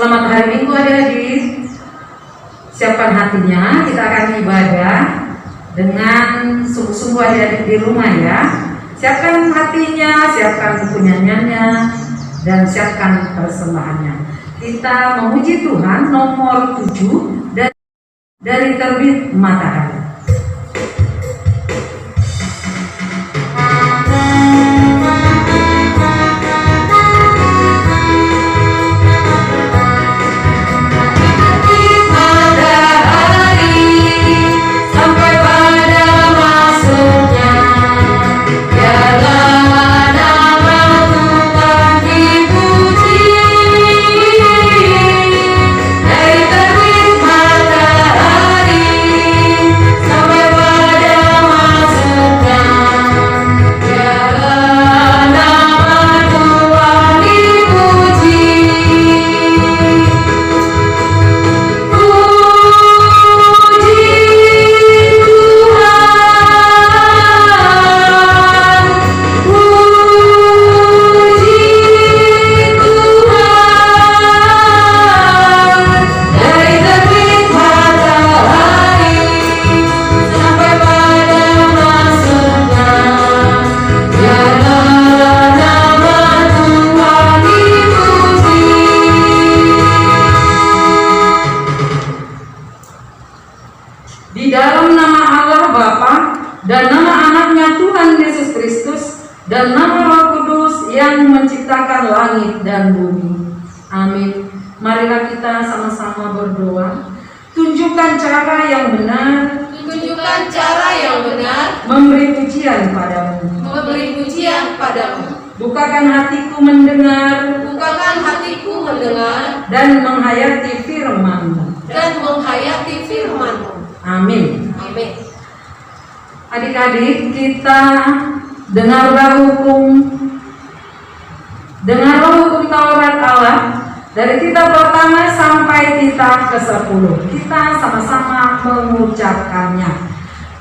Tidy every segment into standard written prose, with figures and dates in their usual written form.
Selamat hari Minggu adik-adik. Siapkan hatinya, kita akan ibadah dengan sungguh-sungguh adik-adik di rumah ya. Siapkan hatinya, siapkan buku nyanyiannya, dan siapkan persembahannya. Kita memuji Tuhan nomor 7 dari Terbit Matahari. Di dalam nama Allah Bapa dan nama anaknya Tuhan Yesus Kristus dan nama Roh Kudus yang menciptakan langit dan bumi. Amin. Marilah kita sama-sama berdoa. Tunjukkan cara yang benar, tunjukkan cara yang benar, memberi pujian padamu. memberi pujian padamu. Bukakan hatiku mendengar, Bukakan hatiku mendengar dan menghayati firman-Mu. dan menghayati firman-Mu. Amin. Amin. Adik-adik, kita dengarlah hukum Taurat Allah dari kitab pertama sampai kitab ke-10. Kita sama-sama mengucapkannya.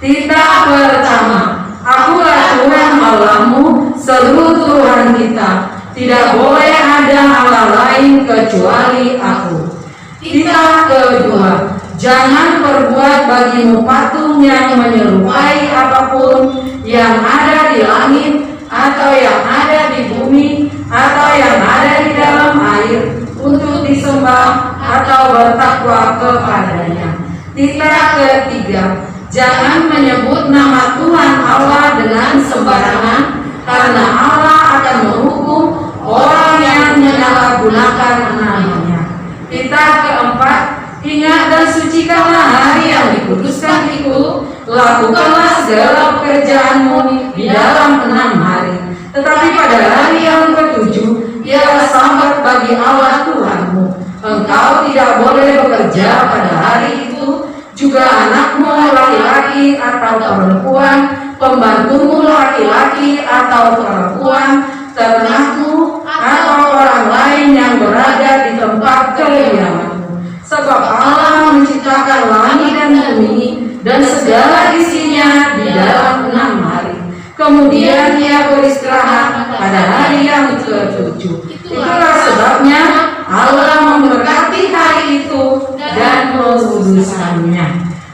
Kitab pertama, Akulah Tuhan Allahmu, seru Tuhan kita. Tidak boleh ada Allah lain kecuali Aku. Kitab kedua, jangan perbuat bagimu patung yang menyerupai apapun yang ada di langit, atau yang ada di bumi, atau yang ada di dalam air, untuk disembah atau bertakwa kepadanya. Titik ketiga, jangan menyebut nama Tuhan Allah dengan sembarangan, karena Allah akan menghukum orang yang menyalahgunakan namanya. Titik keempat, ingat dan sucikanlah hari yang dikuduskan itu, lakukanlah segala pekerjaanmu di dalam 6 hari. Tetapi pada hari yang ke-7, ialah Sabat bagi Allah Tuhanmu. Engkau tidak boleh bekerja pada hari itu, juga anakmu laki-laki atau perempuan, pembantumu laki-laki atau perempuan, ternakmu atau orang lain yang berada di tempat kediamanmu. Sebab Allah menciptakan langit dan bumi dan segala isinya di dalam 6 hari. Kemudian Ia beristirahat pada hari yang ke-7. Itulah sebabnya Allah memberkati hari itu dan menguduskannya.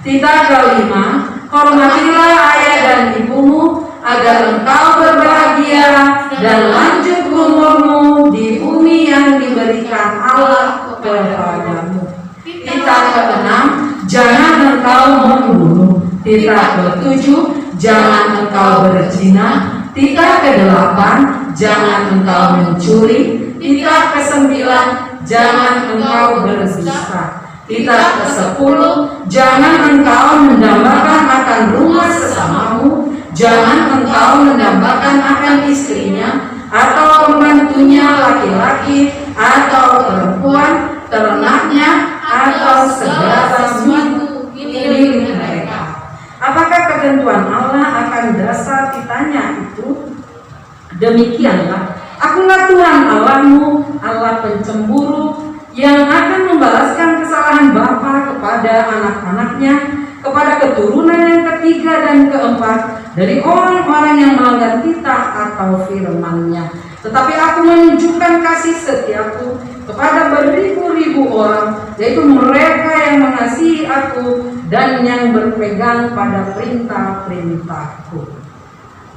Titik kelima, hormatilah ayah dan ibumu agar engkau berbahagia dan lanjut umurmu di bumi yang diberikan Allah kepadamu. Titik keenam, jangan engkau membunuh. Titik ketujuh, jangan engkau berzina. Titik kedelapan, jangan engkau mencuri. Titik kesembilan, jangan engkau berdusta. Titik kesepuluh, jangan engkau mendambakan akan rumah sesamamu. Jangan engkau mendambakan akan istrinya atau pembantunya laki-laki atau perempuan, ternaknya atau segala milik mereka. Apakah ketentuan Allah akan dasar kitanya itu? Demikianlah, Akulah Tuhan Allahmu, Allah pencemburu, yang akan membalaskan kesalahan bapa kepada anak-anaknya, kepada keturunan yang ketiga dan keempat dari orang-orang yang melanggar titah atau firman-Nya. Tetapi Aku menunjukkan kasih setiaku kepada beribu-ribu yaitu mereka yang mengasihi aku dan yang berpegang pada perintah-perintahku.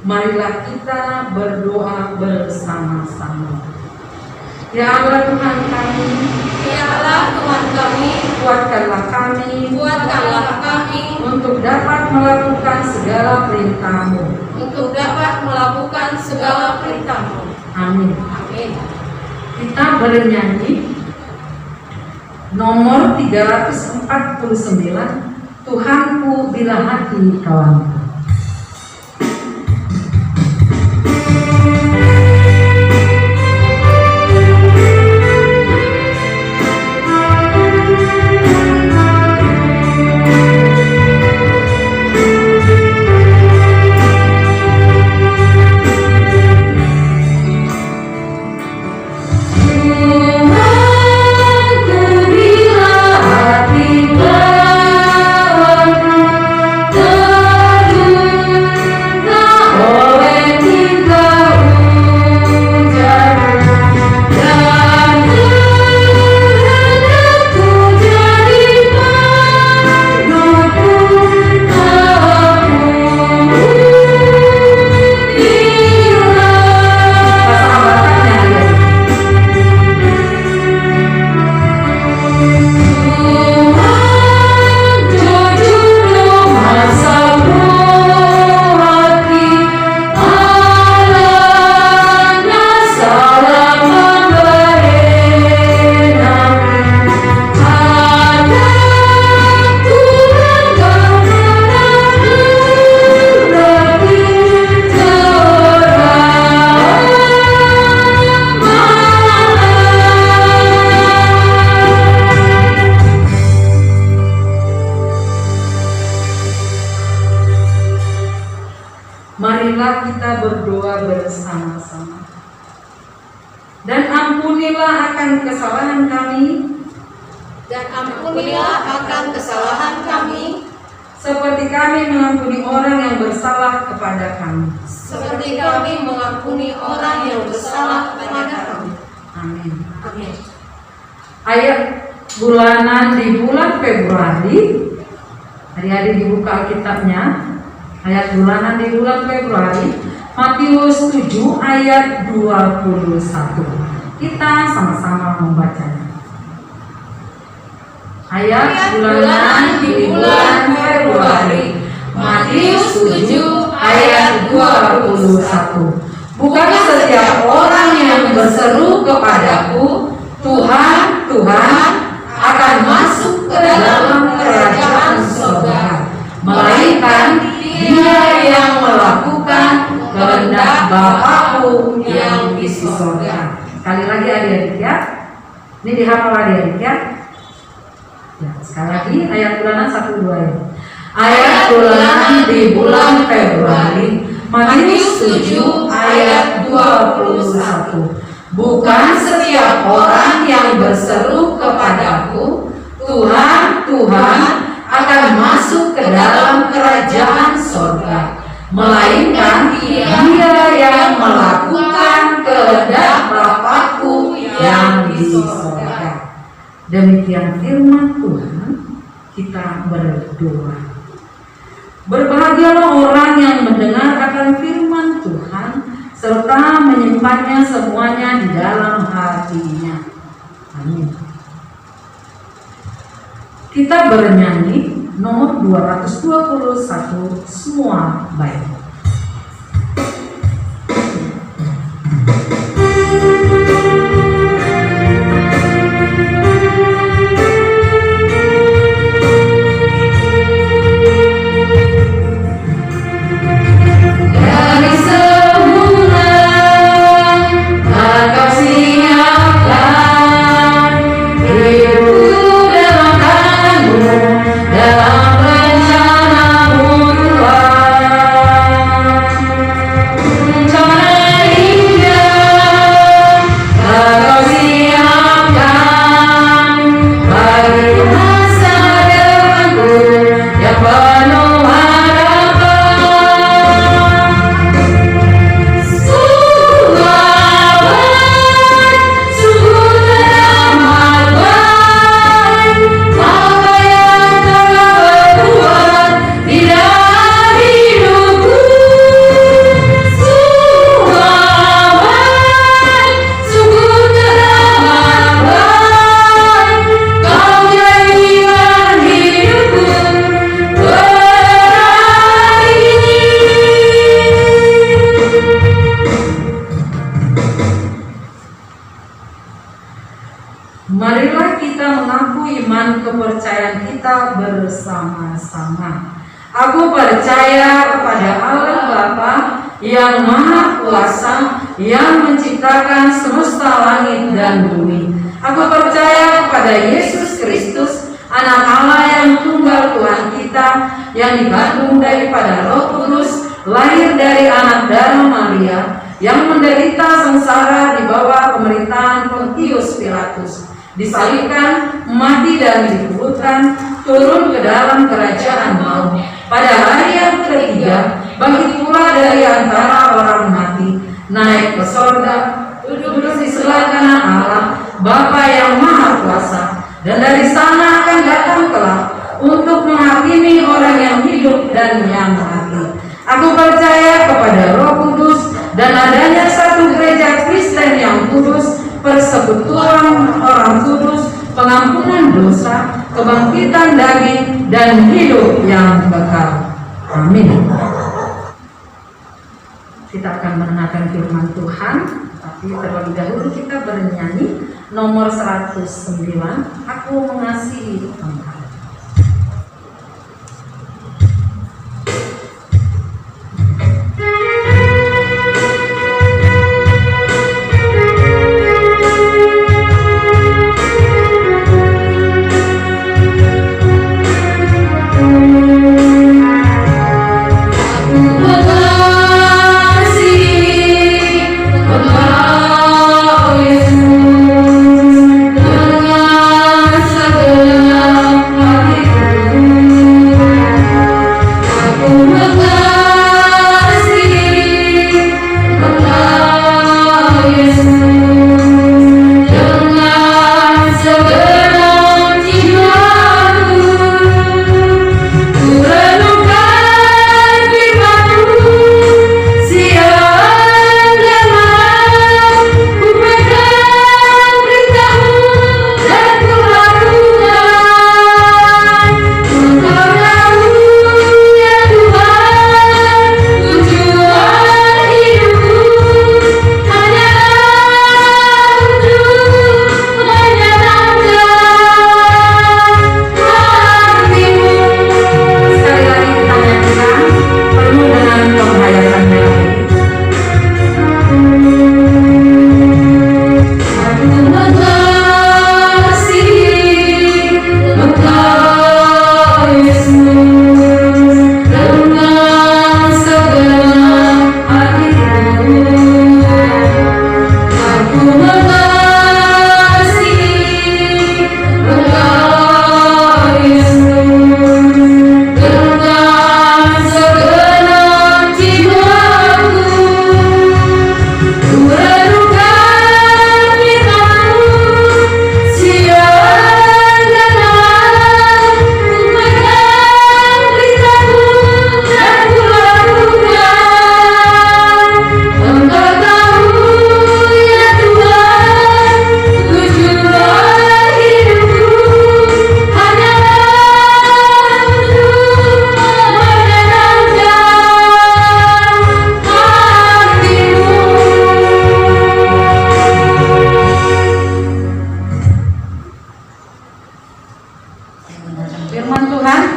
Marilah kita berdoa bersama-sama. Ya Allah Tuhan kami, Ya Allah Tuhan kami, kuatkanlah kami untuk dapat melakukan segala perintah-Mu. untuk dapat melakukan segala perintah-Mu. Amin. Amin. Kita bernyanyi nomor 349, Tuhanku bila hati kawanku. Marilah kita berdoa bersama-sama. Dan ampunilah akan kesalahan kami, seperti kami mengampuni orang yang bersalah kepada kami. Amin. Amin. Ayat bulanan di bulan Februari, hari-hari dibuka Alkitabnya. Ayat bulanan di bulan Februari, Matius 7 ayat 21. Kita sama-sama membacanya. Ayat bulanan di bulan Februari, Matius 7 ayat 21. Bukan setiap orang yang berseru kepadaku, Tuhan, Tuhan, akan masuk ke dalam kerajaan surga, melainkan dia yang melakukan kehendak Bapakku yang di surga. Sekali lagi adik-adik ya. Ini dihafal adik-adik ya. Ya, sekali lagi ayat bulanan 1-2 ya. Ayat bulanan di bulan Februari, Matius 7 ayat 21. Bukan setiap orang yang berseru kepadaku, Tuhan, Tuhan, akan masuk ke dalam kerajaan surga, melainkan dia yang melakukan kehendak Bapakku yang di surga. Demikian firman Tuhan, kita berdoa. Berbahagialah orang yang mendengar akan firman Tuhan serta menyimpannya semuanya di dalam hatinya. Amin. Kita bernyanyi nomor 221, semua baik. Dari semula Engkau siapkan hidupku dalam tangan-Mu, dalam rencana-Mu Tuhan. kepercayaan kita bersama-sama. Aku percaya kepada Allah Bapa yang Maha Kuasa, yang menciptakan semesta langit dan bumi. Aku percaya kepada Yesus Kristus, Anak Allah yang tunggal Tuhan kita, yang dikandung daripada Roh Kudus, lahir dari anak darah Maria, yang menderita sengsara di bawah pemerintahan Pontius Pilatus, disalibkan, mati dan dikuburkan, turun ke dalam kerajaan maut. Pada hari yang ketiga, bangkit pula dari antara orang mati, naik ke sorga, duduk di sebelah kanan Allah, Bapa yang Maha Kuasa, dan dari sana akan datang kelak untuk menghakimi orang yang hidup dan yang mati. Aku percaya kepada Roh Kudus dan adanya satu gereja Kristen yang kudus, persekutuan orang kudus, pengampunan dosa, kebangkitan daging, dan hidup yang kekal. Amin. Kita akan mendengarkan firman Tuhan, tapi terlebih dahulu kita bernyanyi nomor 109, Aku Mengasihi Engkau.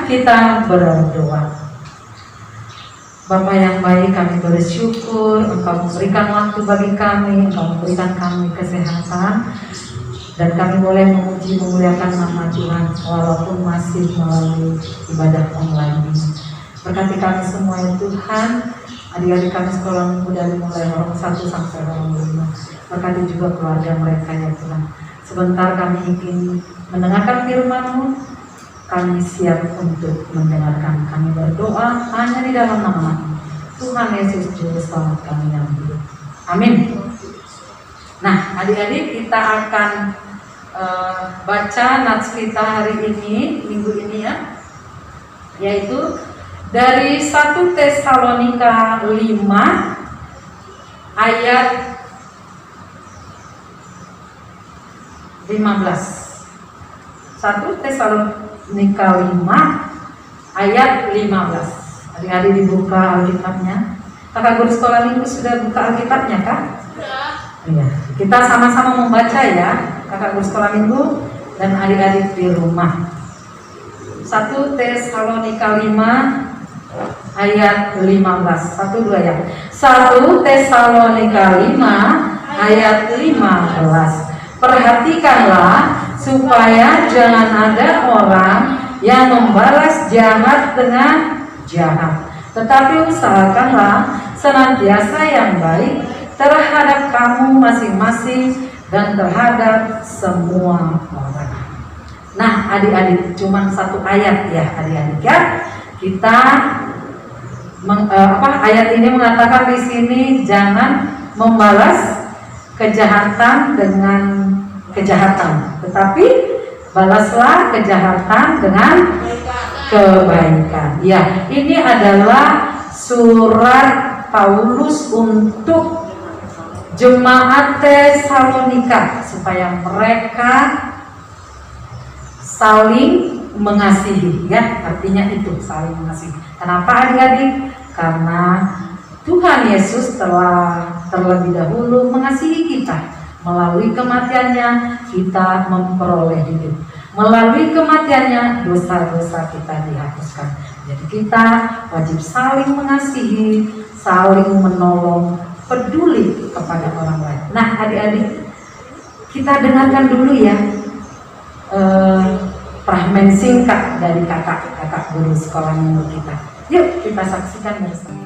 Kita berdoa. Bapa yang baik, kami bersyukur Engkau memberikan waktu bagi kami, Engkau memberikan kami kesehatan, dan kami boleh memuji memuliakan nama Tuhan walaupun masih melalui ibadah online ini. Berkati kami semua ya Tuhan, adik-adik kami sekolah minggu dari mulai orang 1 sampai orang 5. Berkati juga keluarga mereka ya Tuhan. Sebentar kami ingin mendengarkan firman-Mu. Kami siap untuk mendengarkan. Kami berdoa hanya di dalam nama Tuhan Yesus Juru Selamat kami yang hidup. Amin. Nah, adik-adik, kita akan baca nats kita hari ini, minggu ini ya, yaitu dari 1 Tesalonika 5 ayat 15. 1 Tesalonika 5 ayat 15. Adik-adik dibuka Alkitabnya. Kakak guru sekolah minggu sudah buka Alkitabnya kan? Sudah. Iya. Kita sama-sama membaca ya. Kakak guru sekolah minggu dan adik-adik di rumah. 1 Tesalonika 5 ayat 15. 1 2 ya. 1 Tesalonika 5 ayat 15. Perhatikanlah supaya jangan ada orang yang membalas jahat dengan jahat, tetapi usahakanlah senantiasa yang baik terhadap kamu masing-masing dan terhadap semua orang. Nah, adik-adik, cuma 1 ayat ya adik-adik ya. Kita ayat ini mengatakan di sini jangan membalas kejahatan dengan kejahatan, tetapi balaslah kejahatan dengan kebaikan. Ya, ini adalah surat Paulus untuk jemaat Tesalonika supaya mereka saling mengasihi, ya, artinya itu saling mengasihi. Kenapa adik-adik? Karena Tuhan Yesus telah terlebih dahulu mengasihi kita. Melalui kematiannya kita memperoleh hidup. Melalui kematiannya dosa-dosa kita dihapuskan. Jadi kita wajib saling mengasihi, saling menolong, peduli kepada orang lain. Nah adik-adik, kita dengarkan dulu ya fragmen singkat dari kakak guru sekolah minggu kita. Yuk kita saksikan bersama.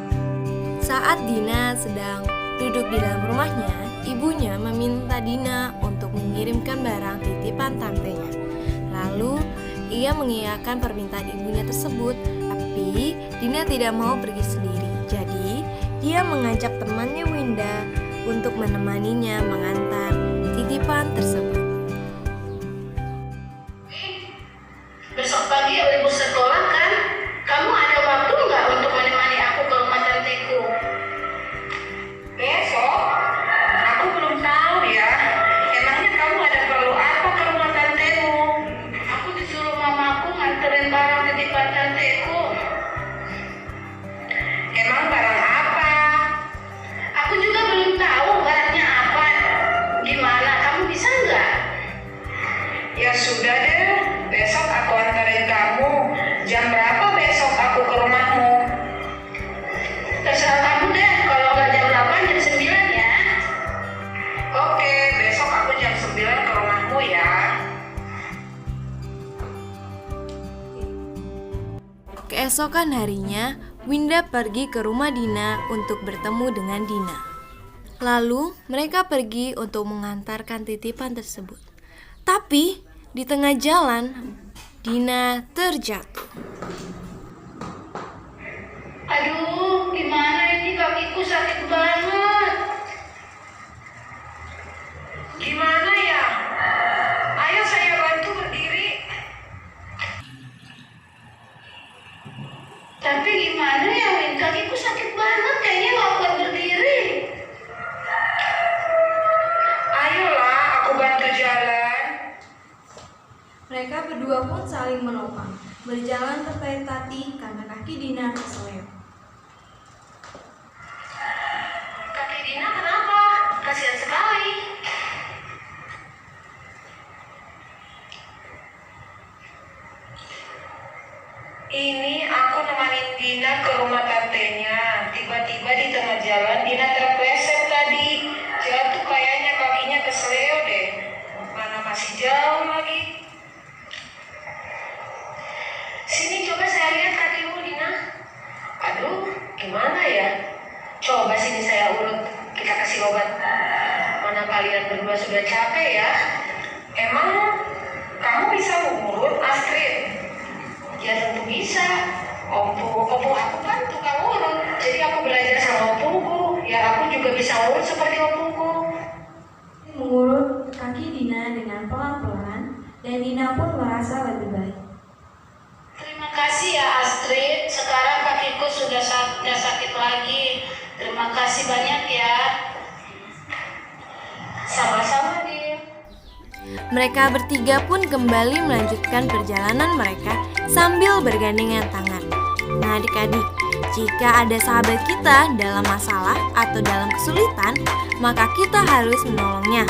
Saat Dina sedang duduk di dalam rumahnya, ibunya meminta Dina untuk mengirimkan barang titipan tantenya. Lalu ia mengiyakan permintaan ibunya tersebut, tapi Dina tidak mau pergi sendiri. Jadi dia mengajak temannya Winda untuk menemaninya mengantar titipan tersebut. Besok pagi libur sekolah kan? Kamu ada waktu nggak untuk menemani aku ke rumah tanteku? Besok? Aku belum tahu ya. Emangnya kamu ada perlu apa ke rumah tantemu? Aku disuruh mamaku nganterin barang titipan tanteku. Emang barang apa? Aku juga belum tahu barangnya apa. Gimana? Kamu bisa nggak? Ya sudah deh. Besok aku antarin kamu. Jam berapa besok aku ke rumahmu? Terserah kamu deh. Kalau nggak jam 8, jam 9 ya. Oke, besok aku jam 9 ke rumahmu ya. Keesokan harinya, Winda pergi ke rumah Dina untuk bertemu dengan Dina. Lalu mereka pergi untuk mengantarkan titipan tersebut. Tapi di tengah jalan, Dina terjatuh. Aduh, gimana ini kakiku sakit banget. Gimana ya? Ayo saya bantu berdiri. Tapi gimana ya, Win? Kakiku sakit banget, kayaknya nggak kuat berdiri. Ayolah, aku bantu jalan. Mereka berdua pun saling menopang, berjalan tertatih karena kaki Dina keseleo. Kaki Dina kenapa? Kasihan sekali. Ini aku nemanin Dina ke rumah tantenya. Tiba-tiba di tengah jalan Dina terpleset tadi. Jatuh kayaknya kakinya keseleo deh. Mana masih jauh lagi. Sini coba saya lihat kakimu Dina. Aduh, gimana ya? Coba sini saya urut, kita kasih obat. Mana kalian berdua sudah capek ya? Emang kamu bisa mengurut, Astrid? Ya tentu bisa. Ompu aku kan tukang urut. Jadi aku belajar sama ompuku. Ya aku juga bisa urut seperti ompuku. Mengurut kaki Dina dengan pelan-pelan, dan Dina pun merasa lebih baik. Terima kasih ya Astrid. Sekarang kakiku sudah tidak sakit lagi. Terima kasih banyak ya. Sama-sama Din. Mereka bertiga pun kembali melanjutkan perjalanan mereka sambil bergandengan tangan. Nah adik-adik, jika ada sahabat kita dalam masalah atau dalam kesulitan, maka kita harus menolongnya.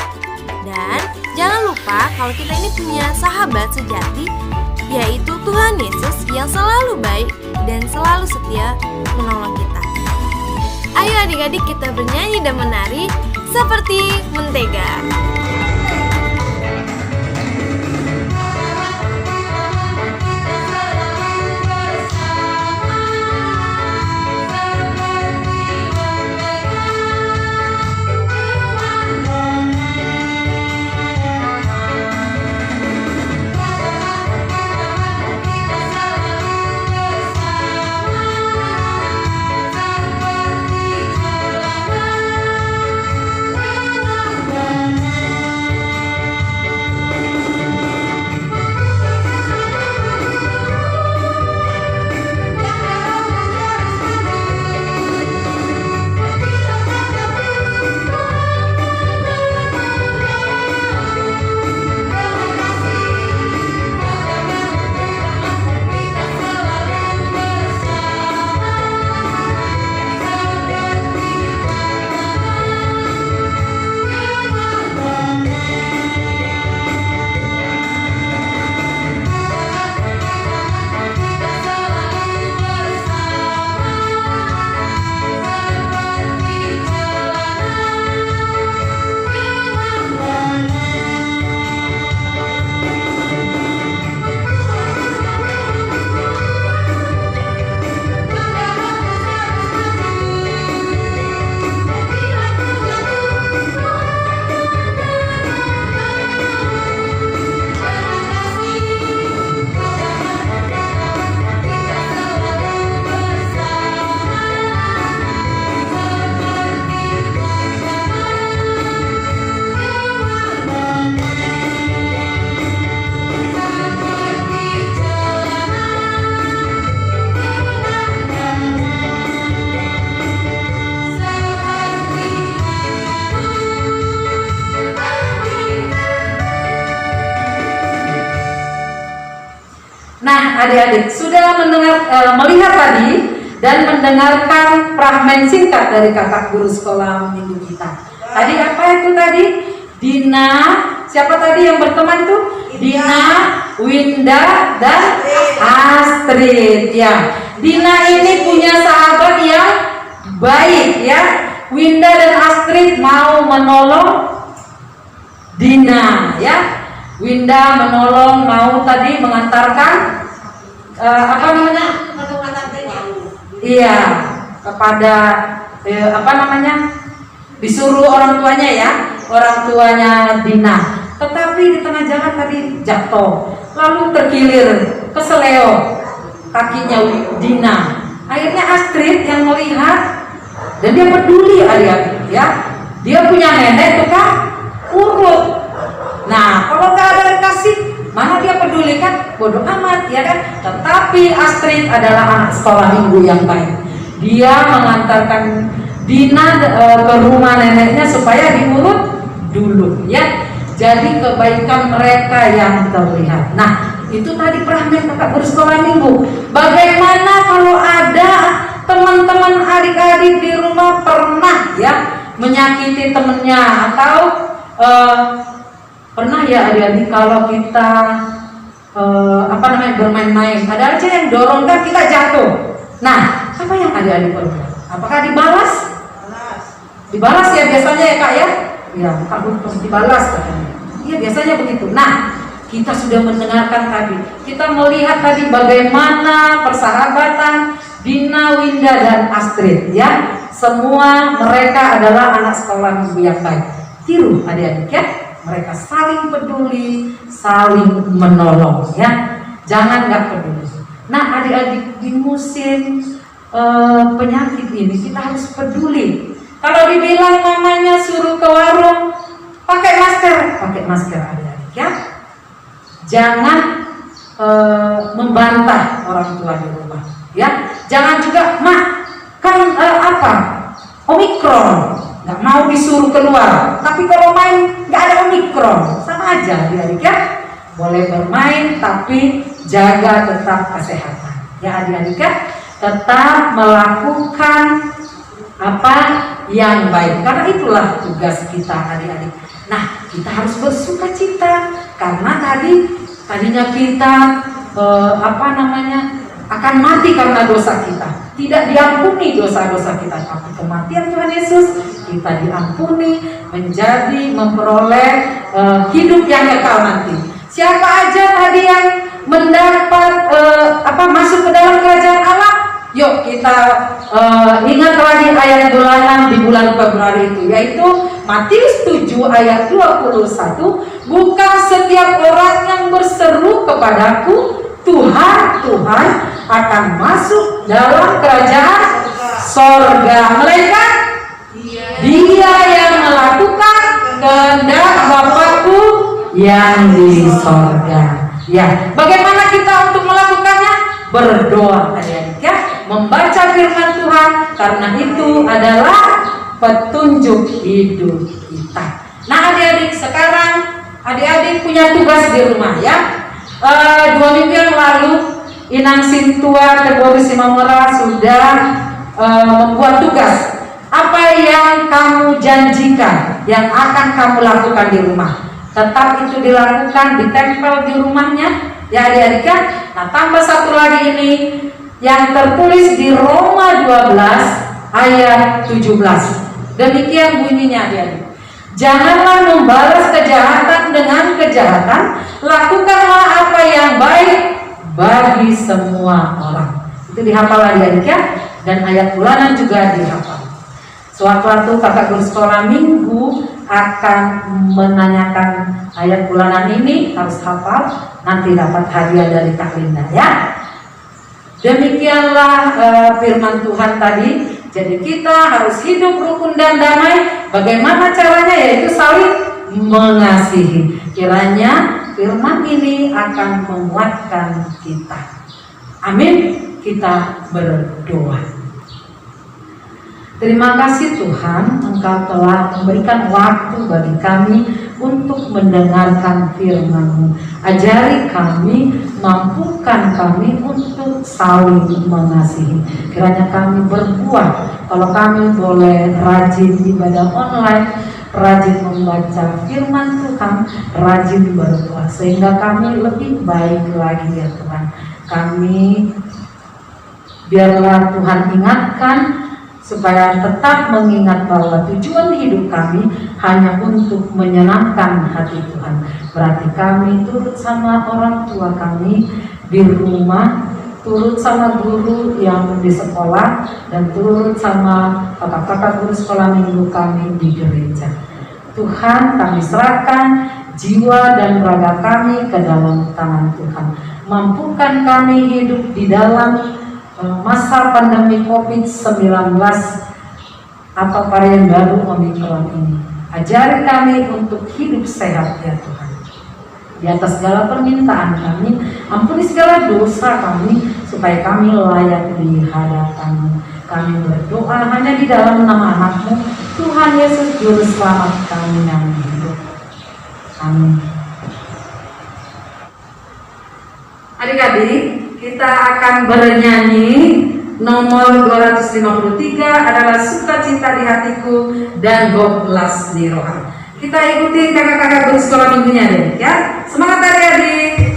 Dan Jangan lupa kalau kita ini punya sahabat sejati, yaitu Tuhan Yesus yang selalu baik dan selalu setia menolong kita. Ayo adik-adik, kita bernyanyi dan menari seperti mentega. Nah, adik-adik sudah melihat tadi dan mendengarkan fragmen singkat dari kakak guru sekolah minggu kita. Tadi apa itu tadi? Dina, siapa tadi yang berteman itu? Dina, Winda, dan Astrid. Ya, Dina ini punya sahabat yang baik ya. Winda dan Astrid mau menolong Dina ya. Winda menolong, mau tadi mengantarkan apa namanya? Iya, kepada apa namanya? Disuruh orang tuanya ya, orang tuanya Dina. Tetapi di tengah jalan tadi jatuh, lalu terkilir, keseleo kakinya Dina. Akhirnya Astrid yang melihat dan dia peduli adik-adik ya. Dia punya nenek tuh kan urut. Nah, kalau nggak ada kasih, mana dia peduli kan? Bodoh amat ya kan? Tetapi Astrid adalah anak sekolah minggu yang baik. Dia mengantarkan Dina ke rumah neneknya supaya diurut dulu ya. Jadi kebaikan mereka yang terlihat. Nah, itu tadi fragmen kakak guru sekolah minggu. Bagaimana kalau ada teman-teman adik-adik di rumah pernah ya menyakiti temennya atau pernah ya adik-adik kalau kita apa namanya bermain-main, ada aja yang dorong kan kita jatuh. Nah, apa yang adik-adik perbuat? Apakah dibalas? Dibalas ya biasanya ya kak ya? Ya, kak harus dibalas katanya. Iya biasanya begitu. Nah, kita sudah mendengarkan tadi, kita melihat tadi bagaimana persahabatan Dina, Winda, dan Astrid ya. Semua mereka adalah anak sekolah minggu yang baik. Tiru adik-adik ya. Mereka saling peduli, saling menolong ya. Jangan nggak peduli. Nah adik-adik di musim penyakit ini kita harus peduli. Kalau dibilang mamanya suruh ke warung, pakai masker adik-adik ya. Jangan membantah orang tua di rumah ya. Jangan juga mak kan Omikron. Nggak mau disuruh keluar, tapi kalau main nggak ada Omikron, sama aja adik-adik ya. Boleh bermain tapi jaga tetap kesehatan ya adik-adik ya. Tetap melakukan apa yang baik, karena itulah tugas kita adik-adik. Nah, kita harus bersuka cita karena tadinya kita akan mati karena dosa kita, tidak diampuni dosa-dosa kita, tapi kematian Tuhan Yesus kita diampuni menjadi memperoleh hidup yang kekal nanti. Siapa aja tadi yang mendapat masuk ke dalam kerajaan Allah? Yuk kita ingat lagi ayat bulanan di bulan Februari itu, yaitu Matius 7 ayat 21. Bukan setiap orang yang berseru kepadaku Tuhan, Tuhan akan masuk dalam kerajaan sorga, melainkan dia yang melakukan kehendak Bapakku yang di sorga. Ya, bagaimana kita untuk melakukannya? Berdoa, adik-adik ya, membaca firman Tuhan, karena itu adalah petunjuk hidup kita. Nah adik-adik, sekarang adik-adik punya tugas di rumah ya. 2 minggu yang lalu Inang Sintua Tegoris Simamora sudah membuat tugas. Apa yang kamu janjikan yang akan kamu lakukan di rumah, tetap itu dilakukan, ditempel di rumahnya ya adik-adik ya. Nah tambah satu lagi ini yang tertulis di Roma 12 ayat 17. Demikian bunyinya adik-adik. Janganlah membalas kejahatan dengan kejahatan, lakukanlah apa yang baik bagi semua orang. Itu dihafal adik-adik ya. Dan ayat bulanan juga dihafal. Sewaktu kakak guru sekolah minggu akan menanyakan ayat bulanan ini, harus hafal, nanti dapat hadiah dari Kak Linda ya. Demikianlah firman Tuhan tadi. Jadi kita harus hidup rukun dan damai. Bagaimana caranya? Yaitu saling mengasihi. Kiranya firman ini akan menguatkan kita. Amin. Kita berdoa. Terima kasih Tuhan, Engkau telah memberikan waktu bagi kami untuk mendengarkan firman-Mu. Ajari kami, mampukan kami untuk saling mengasihi. Kiranya kami berbuah. Kalau kami boleh rajin ibadah online, rajin membaca firman Tuhan, rajin berbuah, sehingga kami lebih baik lagi ya Tuhan. Kami biarlah Tuhan ingatkan, supaya tetap mengingat bahwa tujuan hidup kami hanya untuk menyenangkan hati Tuhan. Berarti kami turut sama orang tua kami di rumah, turut sama guru yang di sekolah, dan turut sama kakak-kakak guru sekolah minggu kami di gereja. Tuhan, kami serahkan jiwa dan raga kami ke dalam tangan Tuhan. Mampukan kami hidup di dalam masa pandemi COVID-19 atau varian baru Omikron ini. Ajari kami untuk hidup sehat ya Tuhan. Di atas segala permintaan kami, ampuni segala dosa kami, supaya kami layak di hadapan-Mu. Kami berdoa hanya di dalam nama anak-Mu, Tuhan Yesus Juru Selamat kami yang hidup. Amin. Adik-adik, kita akan bernyanyi nomor 253 adalah Sukacita di Hatiku dan Goblas di Roha. Kita ikuti kakak-kakak guru sekolah minggunya deh ya. Semangat adik-adik.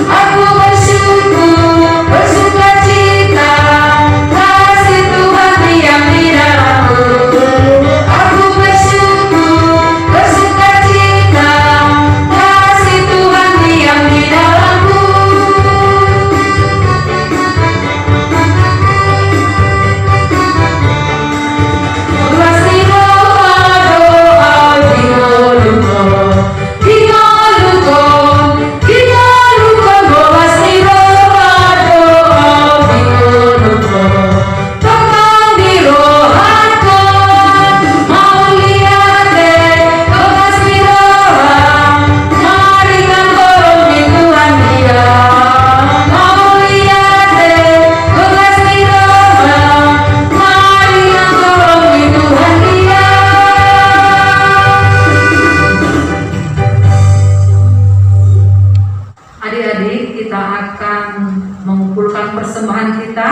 Aku dalam persembahan kita,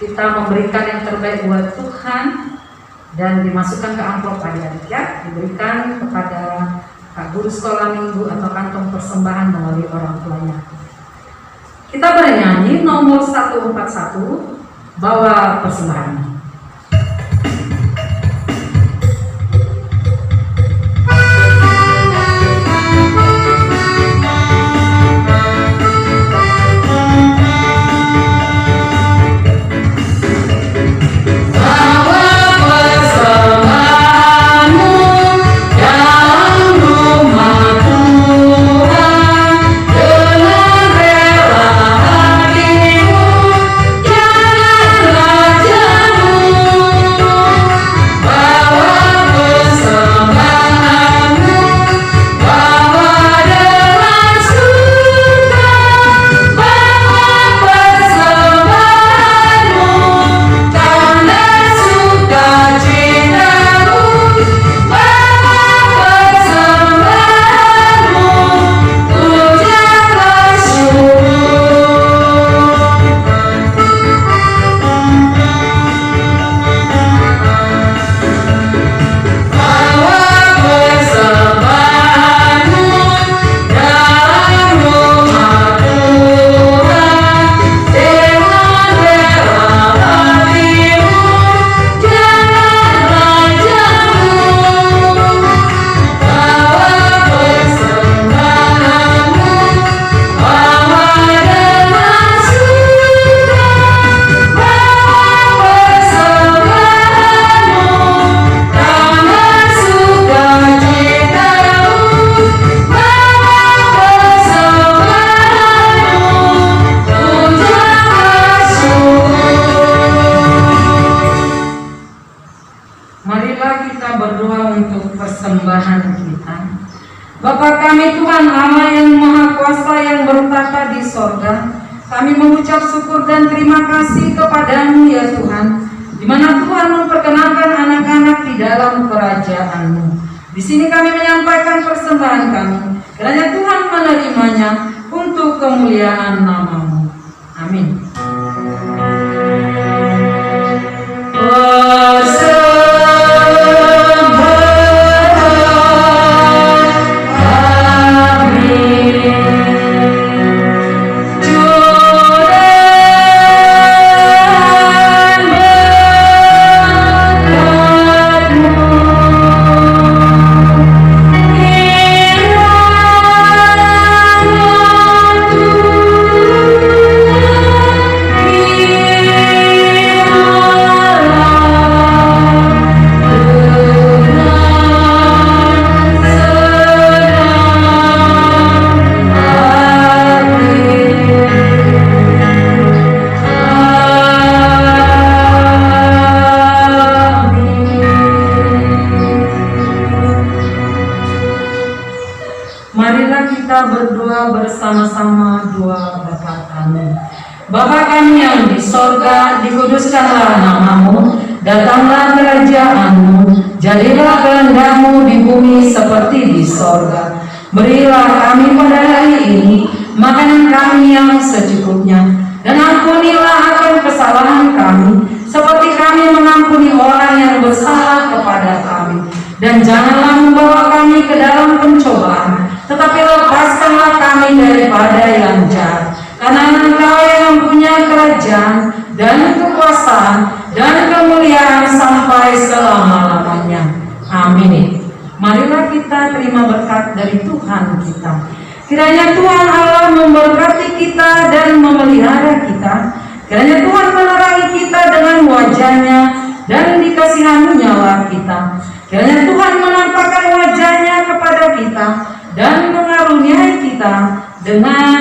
kita memberikan yang terbaik buat Tuhan dan dimasukkan ke amplop adik-adik ya, diberikan kepada Pak Guru Sekolah Minggu atau kantong persembahan melalui orang tuanya. Kita bernyanyi nomor 141, bawa persembahan. Persembahan kita. Bapa kami Tuhan Allah yang Maha Kuasa yang bertata di sorga, kami mengucap syukur dan terima kasih kepadamu ya Tuhan, di mana Tuhan memperkenalkan anak-anak di dalam kerajaan-Mu. Di sini kami menyampaikan persembahan kami, kiranya Tuhan menerimanya untuk kemuliaan nama-Mu. Amin. Berdoa bersama-sama doa Bapa kami. Bapa kami yang di sorga, dikuduskanlah nama-Mu, datanglah kerajaan-Mu, jadilah kehendak-Mu di bumi seperti di sorga. Berilah kami pada hari ini makanan kami yang secukupnya, dan ampunilah akan kesalahan kami, seperti kami mengampuni orang yang bersalah kepada kami. Dan janganlah membawa kami ke dalam pencobaan, tetapi lepaskanlah kami daripada yang jahat. Karena Engkau yang mempunyai kerajaan dan kekuasaan dan kemuliaan sampai selama-lamanya. Amin. Marilah kita terima berkat dari Tuhan kita. Kiranya Tuhan Allah memberkati kita dan memelihara kita. Kiranya Tuhan menerangi kita dengan wajah-Nya dan dikasihani-Nya kita. Kiranya Tuhan menampakkan wajah-Nya kepada kita dan mengaruniai kita dengan